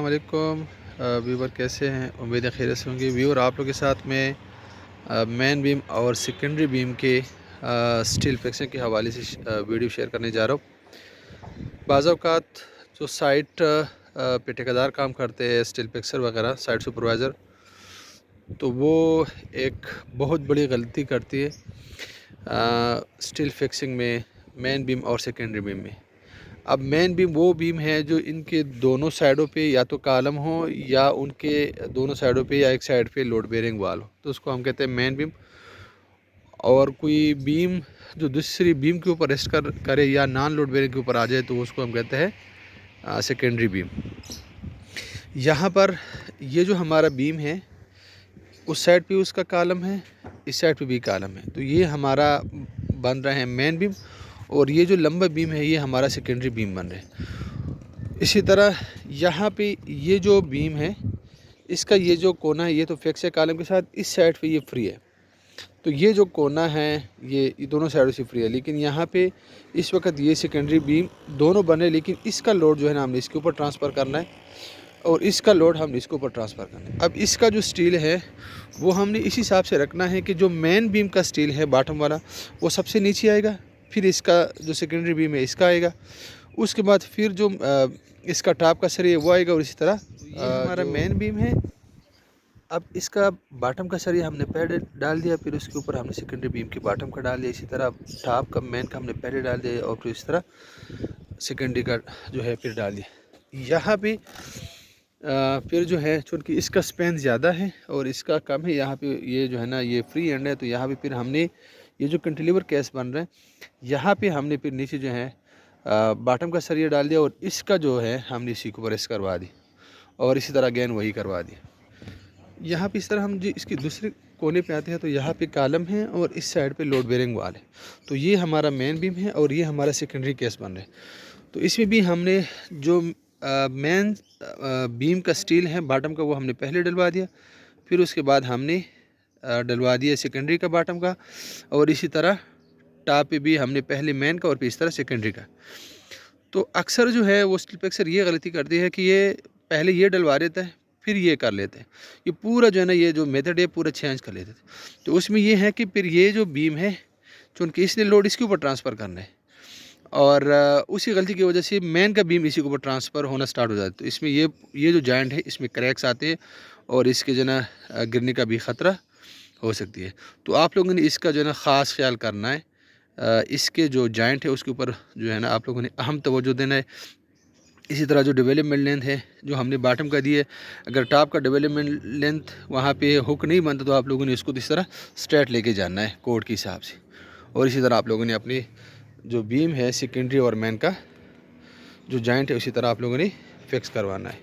अस्सलाम वालेकुम व्यूवर, कैसे हैं? उम्मीद है खैरियत से होंगे। व्यूवर, आप लोग के साथ में मेन बीम और सेकेंडरी बीम के स्टील फिक्सिंग के हवाले से वीडियो शेयर करने जा रहा हूँ। बाज़ औक़ात जो साइट पे ठेकेदार काम करते हैं, स्टील फिक्सर वगैरह, साइट सुपरवाइज़र, तो वो एक बहुत बड़ी गलती करती है स्टील फिक्सिंग में, मेन बीम और सेकेंडरी बीम में। अब मेन बीम वो बीम है जो इनके दोनों साइडों पे या तो कॉलम हो या उनके दोनों साइडों पे या एक साइड पे लोड बेयरिंग वाल हो, तो उसको हम कहते हैं मेन बीम। और कोई बीम जो दूसरी बीम के ऊपर रेस्ट करे या नॉन लोड बेयरिंग के ऊपर आ जाए, तो उसको हम कहते हैं सेकेंडरी बीम। यहाँ पर ये जो हमारा बीम है, उस साइड पे उसका कॉलम है, इस साइड पे भी कॉलम है, तो ये हमारा बन रहा है मेन बीम। और ये जो लंबा बीम है, ये हमारा सेकेंडरी बीम बन रहा है। इसी तरह यहाँ पे ये जो बीम है, इसका ये जो कोना है, ये तो फिक्स है कॉलम के साथ, इस साइड पे ये फ्री है। तो ये जो कोना है, ये दोनों साइडों से फ्री है। लेकिन यहाँ पे इस वक्त ये सेकेंडरी बीम दोनों बने, लेकिन इसका लोड जो है ना, हमने इसके ऊपर ट्रांसफ़र करना है और इसका लोड हमने इसके ऊपर ट्रांसफ़र करना है। अब इसका जो स्टील है वो हमने इस हिसाब से रखना है कि जो मेन बीम का स्टील है बॉटम वाला, वो सबसे नीचे आएगा, फिर इसका जो सेकेंडरी बीम है इसका आएगा, उसके बाद फिर जो इसका टॉप का सरिया वो आएगा, और इसी तरह ये हमारा मेन बीम है। अब इसका बॉटम का सरिया हमने पहले डाल दिया, फिर उसके ऊपर हमने सेकेंडरी बीम की बॉटम का डाल दिया, इसी तरह टॉप का मेन का हमने पहले डाल दिया और फिर इस तरह सेकेंडरी का जो है फिर डाल दिया। यहाँ पे फिर जो है, चूँकि इसका स्पेन ज़्यादा है और इसका कम है, यहाँ पे ये जो है ना, ये फ्री एंड है, तो यहाँ पे फिर हमने ये जो कैंटिलीवर केस बन रहे हैं, यहाँ पे हमने फिर नीचे जो है बॉटम का सरिया डाल दिया और इसका जो है हमने इसी को प्रेस करवा दी और इसी तरह अगेन वही करवा दिया। यहाँ पे इस तरह हम जो इसकी दूसरे कोने पे आते हैं, तो यहाँ पे कॉलम है और इस साइड पे लोड बेयरिंग वाल है। तो ये हमारा मेन बीम है और ये हमारा सेकेंडरी केस बन रहा है। तो इसमें भी हमने जो मेन बीम का स्टील है बॉटम का, वो हमने पहले डलवा दिया, फिर उसके बाद हमने डलवा दिया सेकेंडरी का बॉटम का, और इसी तरह टॉप पे भी हमने पहले मेन का और फिर इस तरह सेकेंडरी का। तो अक्सर जो है वो स्टील फिक्सर ये गलती करती है कि ये पहले ये डलवा देता है, फिर ये कर लेते हैं। ये पूरा जो है ना, ये जो मेथड है पूरा चेंज कर लेते थे। तो उसमें ये है कि फिर ये जो बीम है, चूँकि इसने लोड इसके ऊपर ट्रांसफ़र करना है, और उसी गलती की वजह से मेन का बीम इसी के ऊपर ट्रांसफ़र होना स्टार्ट हो जाता है। तो इसमें ये जो जॉइंट है, इसमें क्रैक्स आते हैं और इसके जो ना गिरने का भी ख़तरा हो सकती है। तो आप लोगों ने इसका जो है ना ख़ास ख्याल करना है। इसके जो जॉइंट है उसके ऊपर जो है ना आप लोगों ने अहम तवज्जो देना है। इसी तरह जो डेवलपमेंट लेंथ है जो हमने बॉटम का दी है, अगर टॉप का डेवलपमेंट लेंथ वहाँ पे हुक नहीं बनता, तो आप लोगों ने इसको इस तरह स्ट्रेट लेके जाना है कोड के हिसाब से। और इसी तरह आप लोगों ने अपनी जो बीम है सेकेंडरी और मेन का जो जॉइंट है, उसी तरह आप लोगों ने फिक्स करवाना है।